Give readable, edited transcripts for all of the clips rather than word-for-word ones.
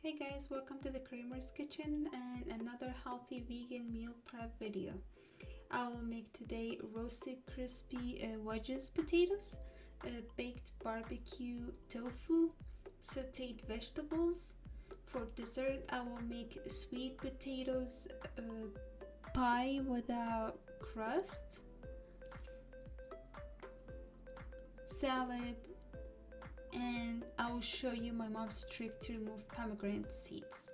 Hey guys, welcome to the Kramer's Kitchen and another healthy vegan meal prep video. I will make today roasted crispy wedges potatoes, baked barbecue tofu, sautéed vegetables. For dessert, I will make sweet potatoes pie without crust, salad, and I will show you my mom's trick to remove pomegranate seeds.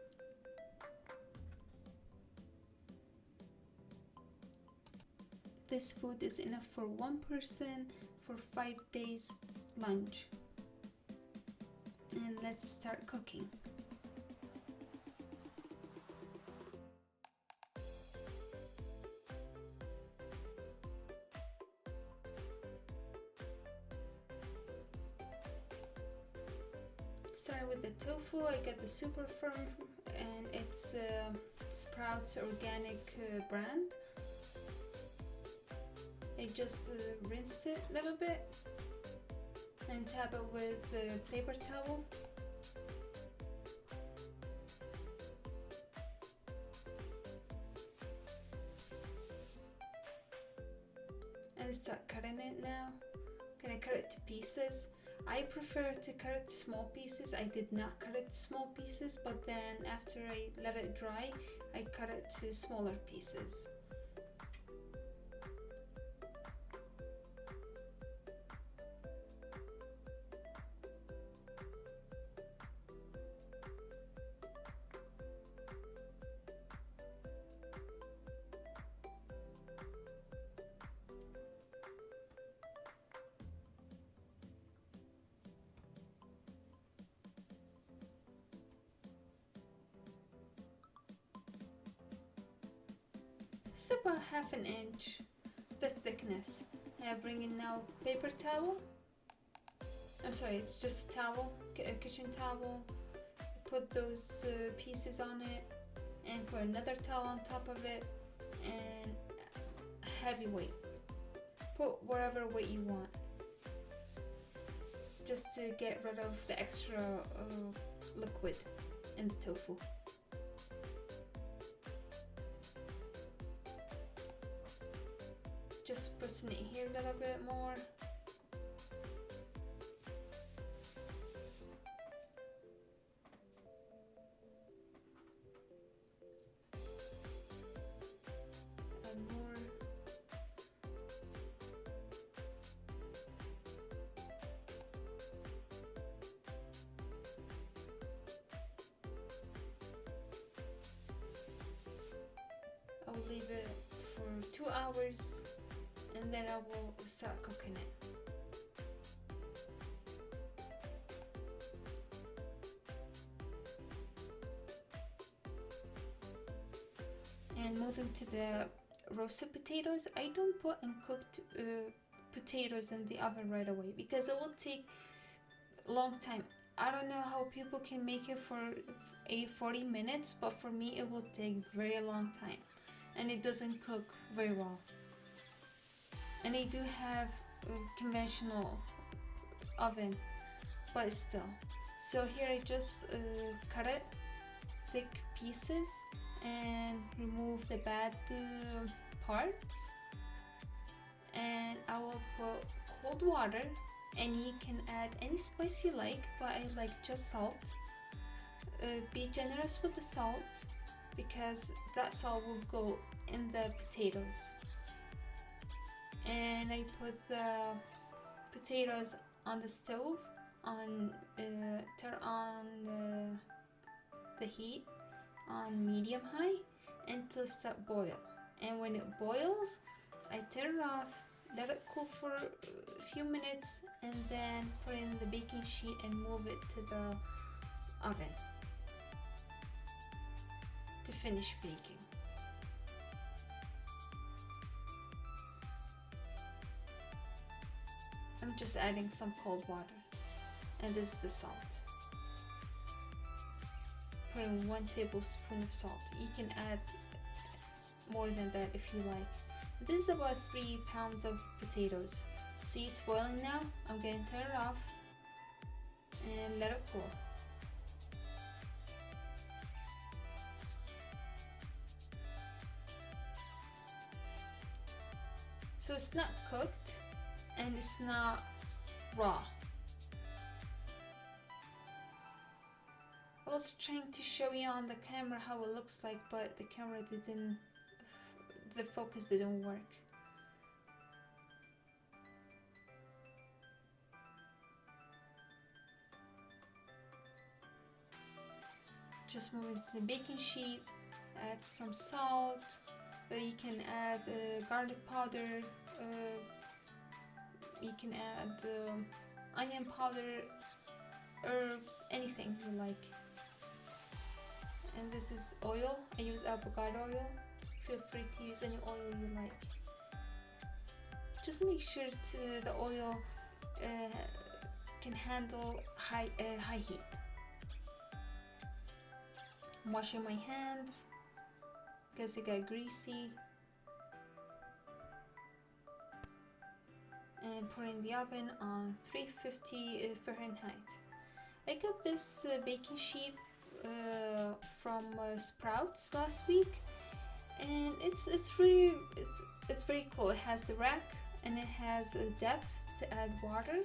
This food is enough for one person for 5 days lunch. And let's start cooking. Start with the tofu. I got the super firm and it's Sprouts organic brand. I just rinsed it a little bit and tap it with a paper towel. And start cutting it now. I'm gonna cut it to pieces. I prefer to cut it to small pieces. I did not cut it to small pieces, but then after I let it dry, I cut it to smaller pieces. It's about half an inch, the thickness. I bring in now paper towel. I'm sorry, it's just a towel, a kitchen towel. Put those pieces on it and put another towel on top of it and heavy weight. Put whatever weight you want, just to get rid of the extra liquid in the tofu. Just pressing it here a little bit more. And more. I'll leave it for 2 hours. And then I will start cooking it. And moving to the roasted potatoes, I don't put uncooked potatoes in the oven right away because it will take a long time. I don't know how people can make it for 40 minutes, but for me it will take very long time and it doesn't cook very well. And I do have a conventional oven, but still. So here I just cut it thick pieces and remove the bad parts. And I will put cold water, and you can add any spice you like, but I like just salt. Be generous with the salt because that salt will go in the potatoes. And I put the potatoes on the stove, turn on the heat on medium high until it starts boil. And when it boils, I turn it off, let it cool for a few minutes, and then put in the baking sheet and move it to the oven to finish baking. I'm just adding some cold water, and this is the salt. Put in 1 tablespoon of salt. You can add more than that if you like. This is about 3 pounds of potatoes. See, it's boiling now. I'm going to turn it off and let it cool. So it's not cooked and it's not raw. I was trying to show you on the camera how it looks like, but the camera didn't, the focus didn't work. Just move it to the baking sheet, add some salt, you can add garlic powder, you can add onion powder, herbs, anything you like. And this is oil. I use avocado oil. Feel free to use any oil you like. Just make sure the oil can handle high heat. I'm washing my hands because they got greasy. And put in the oven on 350 Fahrenheit. I got this baking sheet from Sprouts last week, and it's very cool. It has the rack and it has a depth to add water,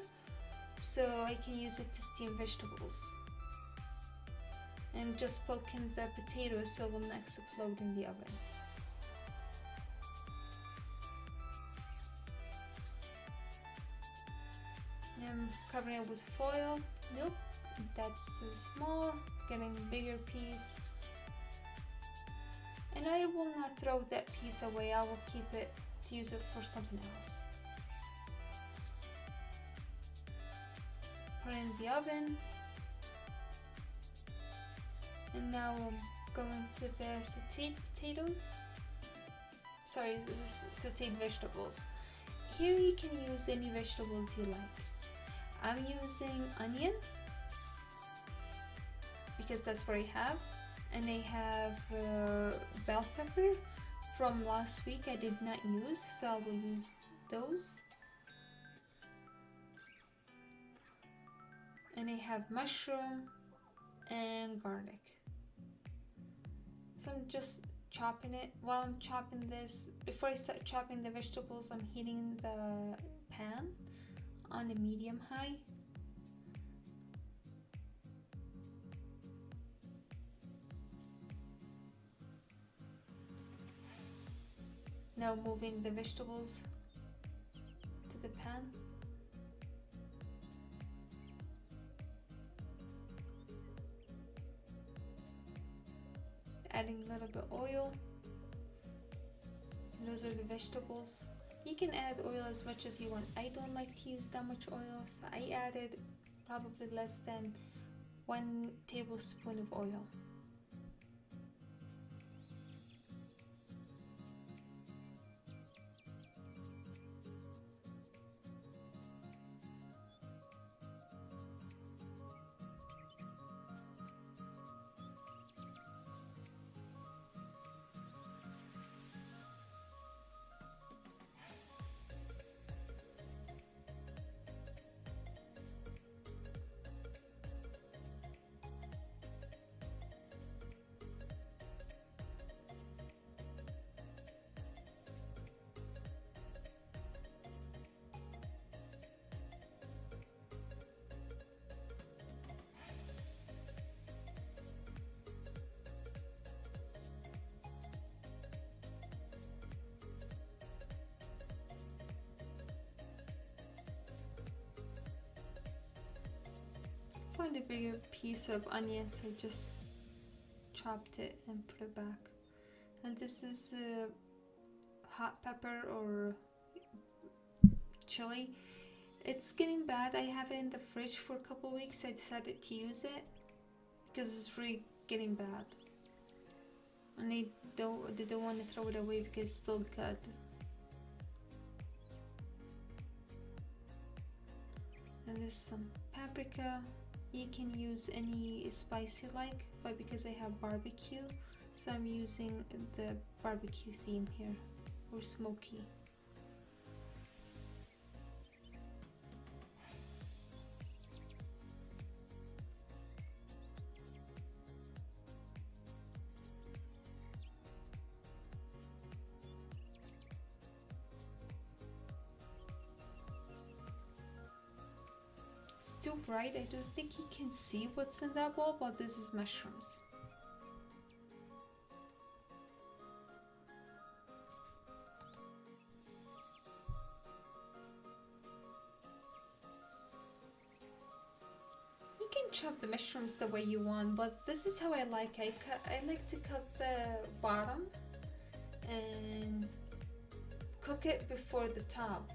so I can use it to steam vegetables. I'm just poking the potatoes so it will not explode in the oven. I'm covering it with foil. Nope, that's small. Getting a bigger piece. And I will not throw that piece away. I will keep it to use it for something else. Put it in the oven. And now I'm going to the sautéed potatoes. Sorry, sautéed vegetables. Here you can use any vegetables you like. I'm using onion because that's what I have, and I have bell pepper from last week I did not use, so I will use those. And I have mushroom and garlic. So I'm just chopping it. While I'm chopping this, before I start chopping the vegetables, I'm heating the pan on the medium high. Now moving the vegetables to the pan. Adding a little bit of oil. And those are the vegetables. You can add oil as much as you want. I don't like to use that much oil, so I added probably less than 1 tablespoon of oil. Find a bigger piece of onions, I just chopped it and put it back. And this is hot pepper or chili. It's getting bad. I have it in the fridge for a couple of weeks. I decided to use it because it's really getting bad, and they don't want to throw it away because it's still good. And there's some paprika. You can use any spice you like, but because I have barbecue, so I'm using the barbecue theme here, or smoky. too bright. I don't think you can see what's in that bowl, but this is mushrooms. You can chop the mushrooms the way you want, but this is how I like. I like to cut the bottom and cook it before the top.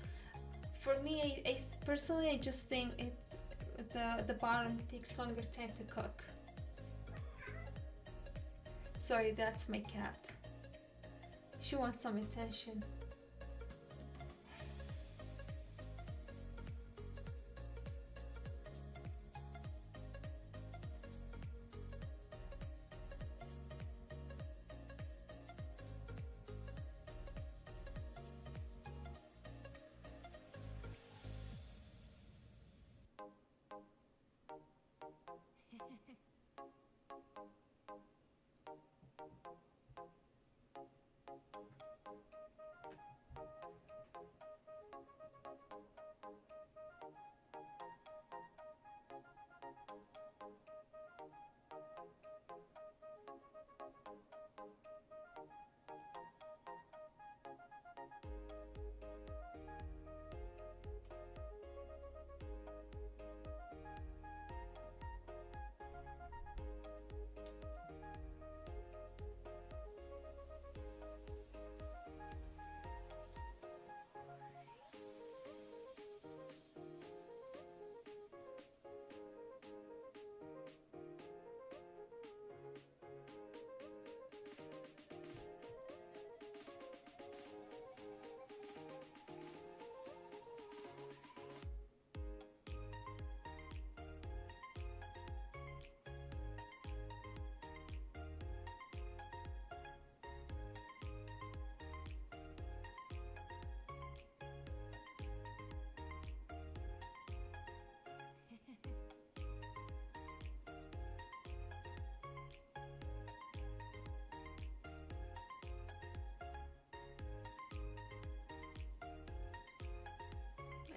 For me, I personally, I just think the bottom takes longer time to cook. Sorry, that's my cat. She wants some attention.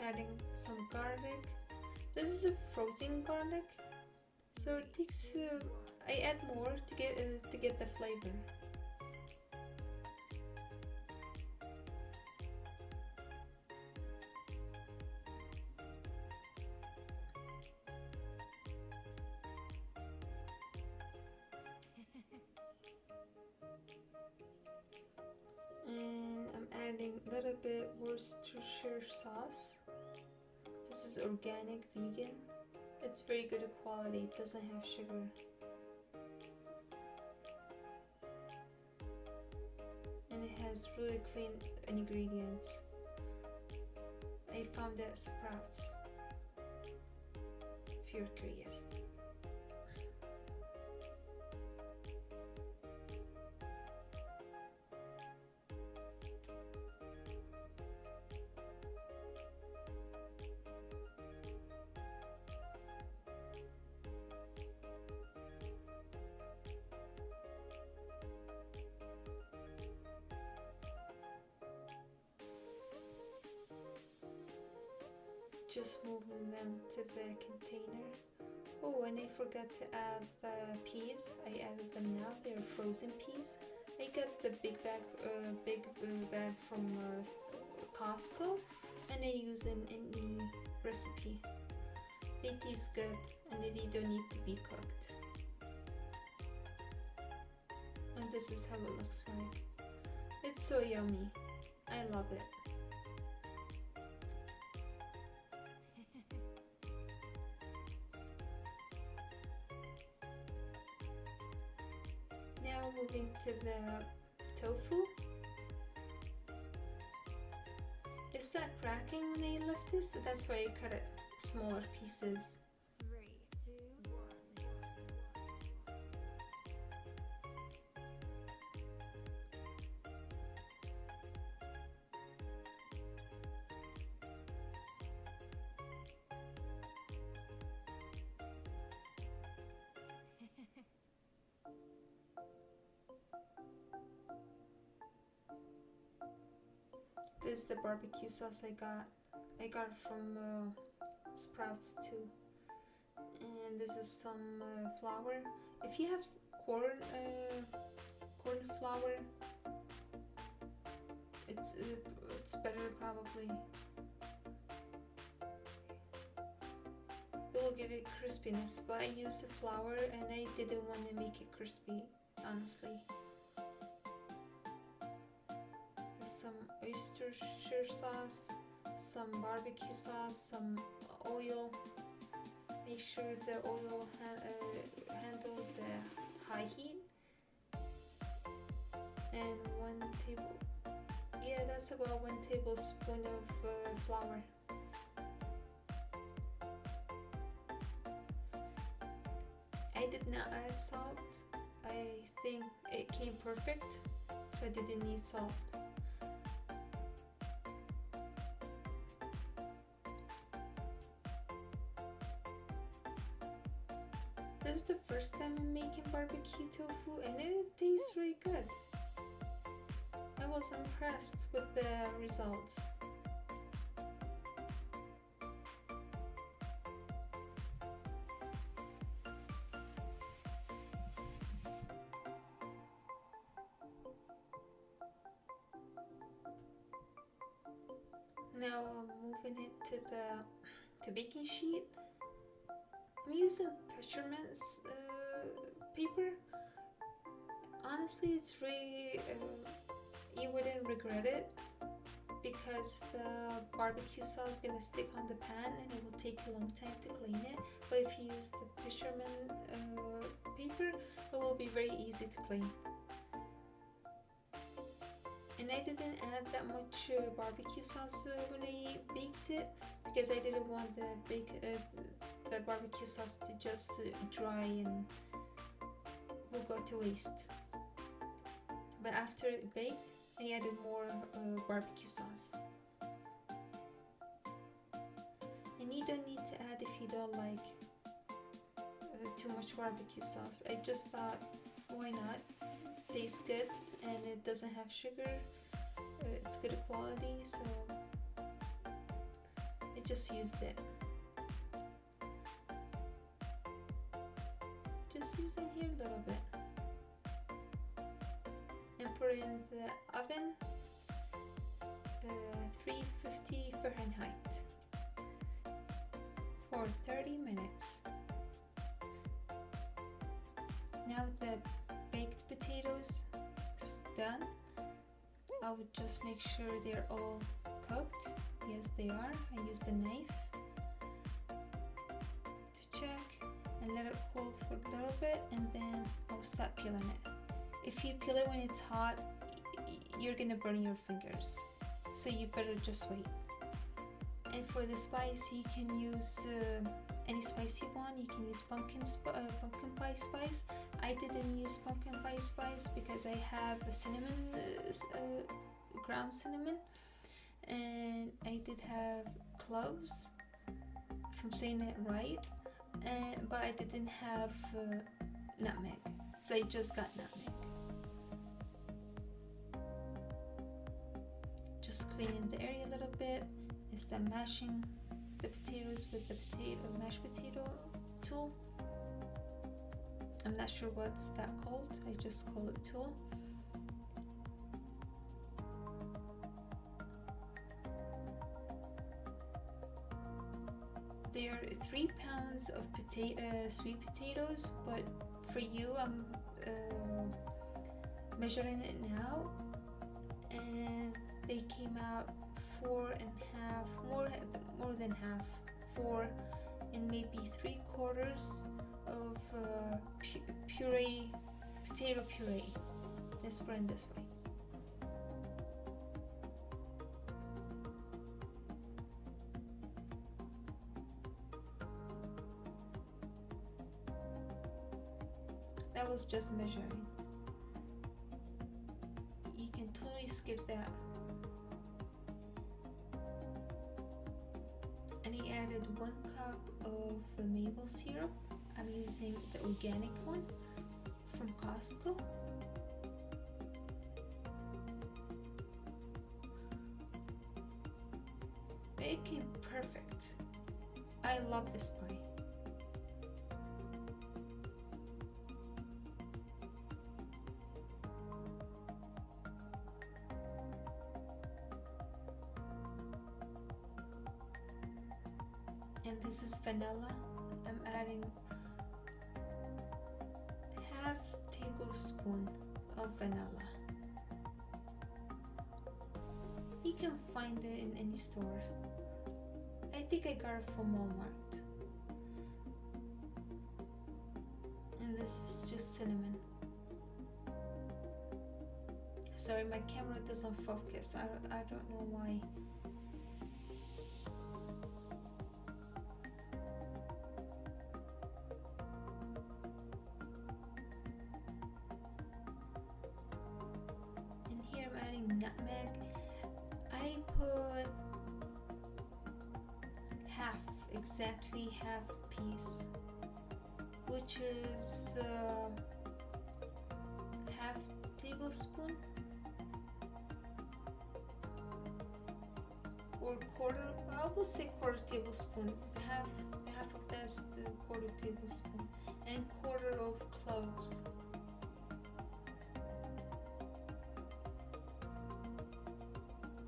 Adding some garlic. This is a frozen garlic, so it takes. I add more to get the flavor. And I'm adding a little bit Worcestershire sauce. This is organic, vegan. It's very good quality. It doesn't have sugar. And it has really clean ingredients. I found it at Sprouts, if you're curious. Just moving them to the container. Oh, and I forgot to add the peas. I added them now. They are frozen peas. I got the big bag from Costco, and I use in any recipe. They taste good, and they don't need to be cooked. And this is how it looks like. It's so yummy. I love it. Now moving to the tofu. It started cracking when I left this, so that's why I cut it smaller pieces. 3, 2, 1. This is the barbecue sauce I got. I got it from Sprouts too. And this is some flour. If you have corn flour, it's better probably. It will give it crispiness, but I used the flour and I didn't want to make it crispy, honestly. Some Worcestershire sauce, some barbecue sauce, some oil. Make sure the oil handles the high heat. And that's about 1 tablespoon of flour. I did not add salt. I think it came perfect, so I didn't need salt. This is the first time I'm making barbecue tofu and it tastes really good. I was impressed with the results. Now I'm moving it to the baking sheet. I'm using parchment paper. Honestly, it's really you wouldn't regret it because the barbecue sauce is gonna stick on the pan and it will take a long time to clean it. But if you use the parchment paper, it will be very easy to clean. And I didn't add that much barbecue sauce when I baked it because I didn't want the barbecue sauce to just dry and will go to waste. But after it baked, I added more barbecue sauce. And you don't need to add if you don't like too much barbecue sauce. I just thought, why not? Tastes good and it doesn't have sugar. It's good quality, so I just used it. Just using here a little bit. And put it in the oven, 350 Fahrenheit for 30 minutes. Now the baked potatoes is done. I would just make sure they're all cooked. Yes, they are. I used a knife to check and let it cool for a little bit, and then I'll start peeling it. If you peel it when it's hot, you're gonna burn your fingers, so you better just wait. And for the spice, you can use any spice you want. You can use pumpkin pie spice. I didn't use pumpkin pie spice because I have a cinnamon, ground cinnamon, and I did have cloves, if I'm saying it right, but I didn't have nutmeg, so I just got nutmeg. Just cleaning the area a little bit. Instead mashing the potatoes with the mashed potato tool. I'm not sure what's that called. I just call it tool. There are 3 pounds of sweet potatoes, but for you, I'm measuring it now, and they came out 4 and a half, more than half, 4 and maybe 3/4 of puree, potato puree. Let's put it this way. That was just measuring. You can totally skip that. And I added 1 cup of maple syrup. I'm using the organic one from Costco. It came perfect. I love this pie. And this is vanilla. I'm adding half tablespoon of vanilla. You can find it in any store. I think I got it from Walmart. And this is just cinnamon. Sorry, my camera doesn't focus. I don't know why. And here I'm adding nutmeg. I put exactly half piece, which is half tablespoon or quarter. I will say quarter tablespoon. Half of that's the quarter tablespoon, and quarter of cloves.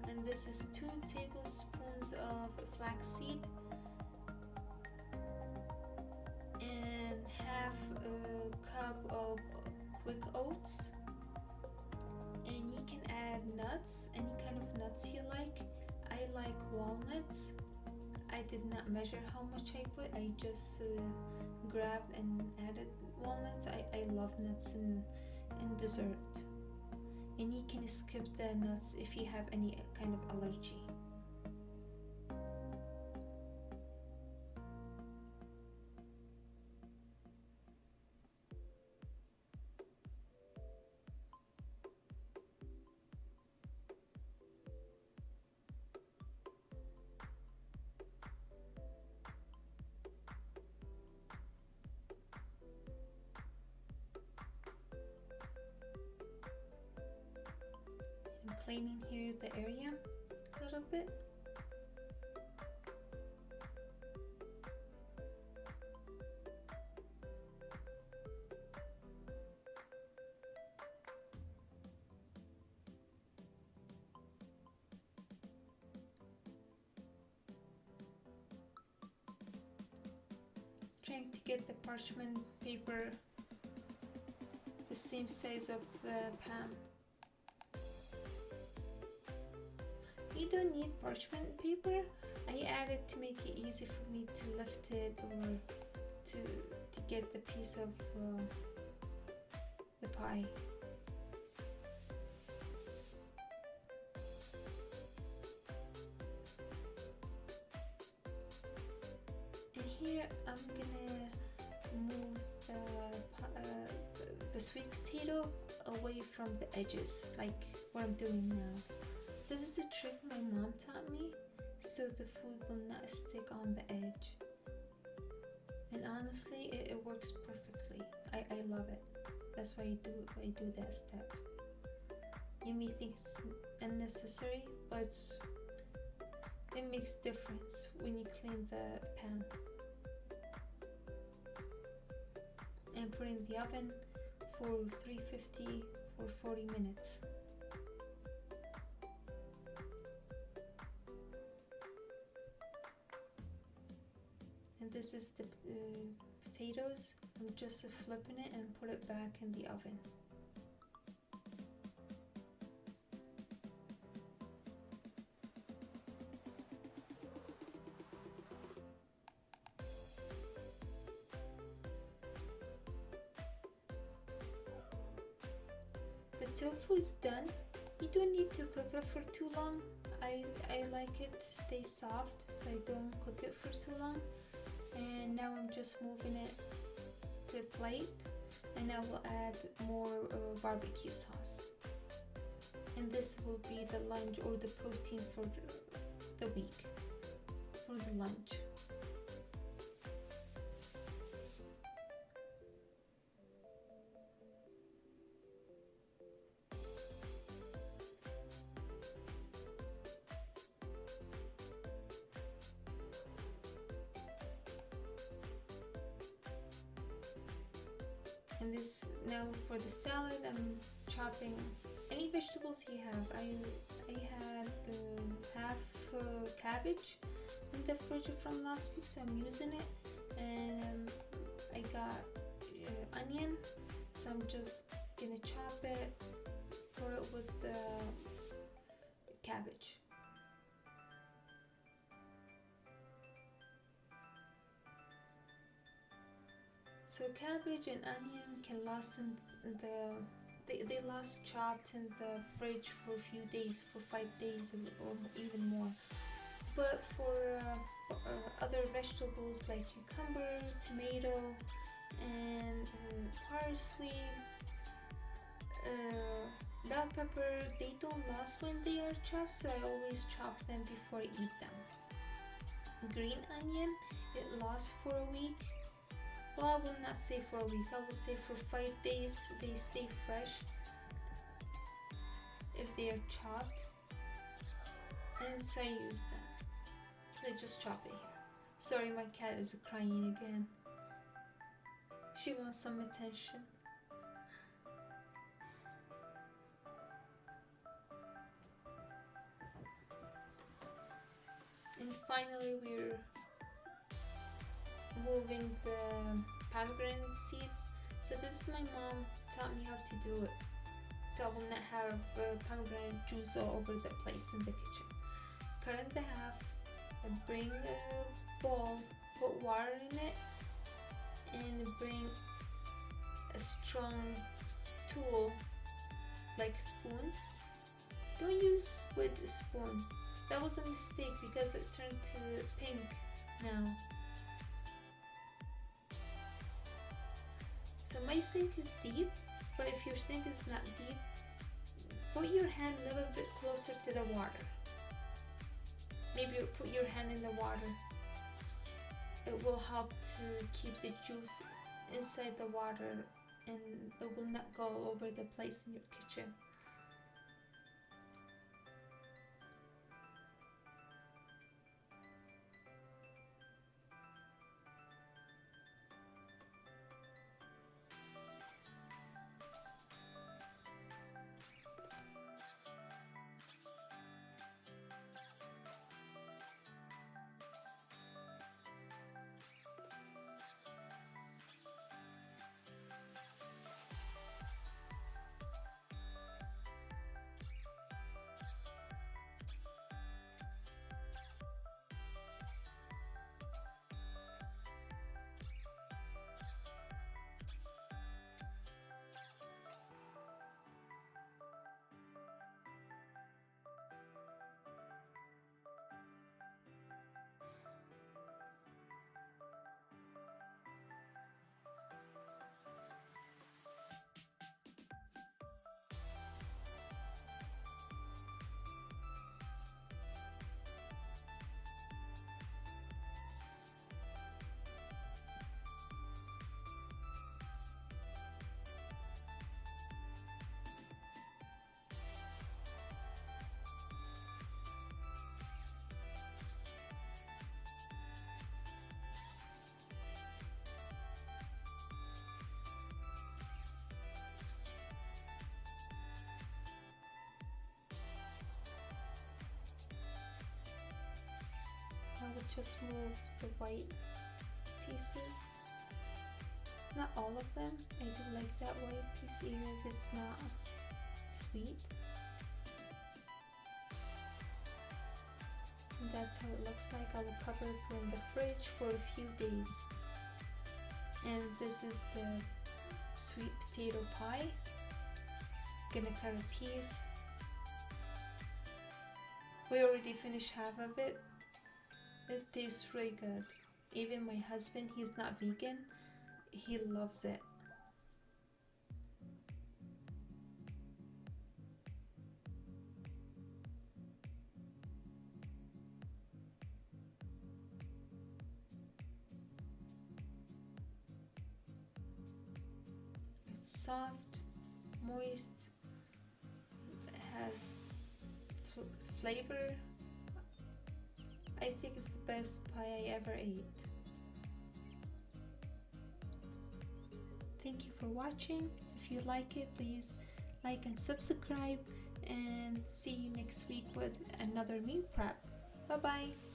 And this is 2 tablespoons of flaxseed and half a cup of quick oats. And you can add nuts, any kind of nuts you like. I like walnuts. I did not measure how much I put. I just grabbed and added walnuts. I love nuts in dessert. And you can skip the nuts if you have any kind of allergy. I'm cleaning here the area a little bit. Trying to get the parchment paper the same size of the pan. You don't need parchment paper. I added to make it easy for me to lift it or to get the piece of the pie. And here I'm gonna move the sweet potato away from the edges, like what I'm doing now. This is a trick my mom taught me, so the food will not stick on the edge. And honestly, it works perfectly. I love it. That's why I do that step. You may think it's unnecessary, but it makes difference when you clean the pan. And put in the oven for 350 for 40 minutes. And this is the potatoes. I'm just flipping it and put it back in the oven. The tofu is done. You don't need to cook it for too long. I like it to stay soft, so I don't cook it for too long. And now I'm just moving it to a plate, and I will add more barbecue sauce. And this will be the lunch or the protein for the week, for the lunch. And this now for the salad, I'm chopping any vegetables you have. I had half cabbage, in the fridge from last week, so I'm using it. And I got onion, so I'm just gonna chop it, put it with the cabbage. So cabbage and onion can last in they last chopped in the fridge for a few days, for 5 days or even more. But for other vegetables like cucumber, tomato, and parsley, bell pepper, they don't last when they are chopped, so I always chop them before I eat them. Green onion, it lasts for a week. Well, I will not say for a week, I will say for 5 days. They stay fresh if they are chopped, and so I use them. I just chop it here. Sorry, my cat is crying again. She wants some attention. And finally, we're moving the pomegranate seeds. So this is my mom taught me how to do it, so I will not have pomegranate juice all over the place in the kitchen. Cut it in half and bring a bowl, put water in it, and bring a strong tool like a spoon. Don't use with a spoon. That was a mistake because it turned to pink now. So my sink is deep, but if your sink is not deep, put your hand a little bit closer to the water. Maybe put your hand in the water. It will help to keep the juice inside the water, and it will not go all over the place in your kitchen. I would just move the white pieces. Not all of them. I do like that white piece even if it's not sweet. And that's how it looks like. I will cover it in the fridge for a few days. And this is the sweet potato pie. Gonna cut a piece. We already finished half of it. It tastes really good. Even my husband, he's not vegan, he loves it. It's soft, moist, has flavor. I think it's the best pie I ever ate. Thank you for watching. If you like it, please like and subscribe, and see you next week with another meal prep. Bye bye.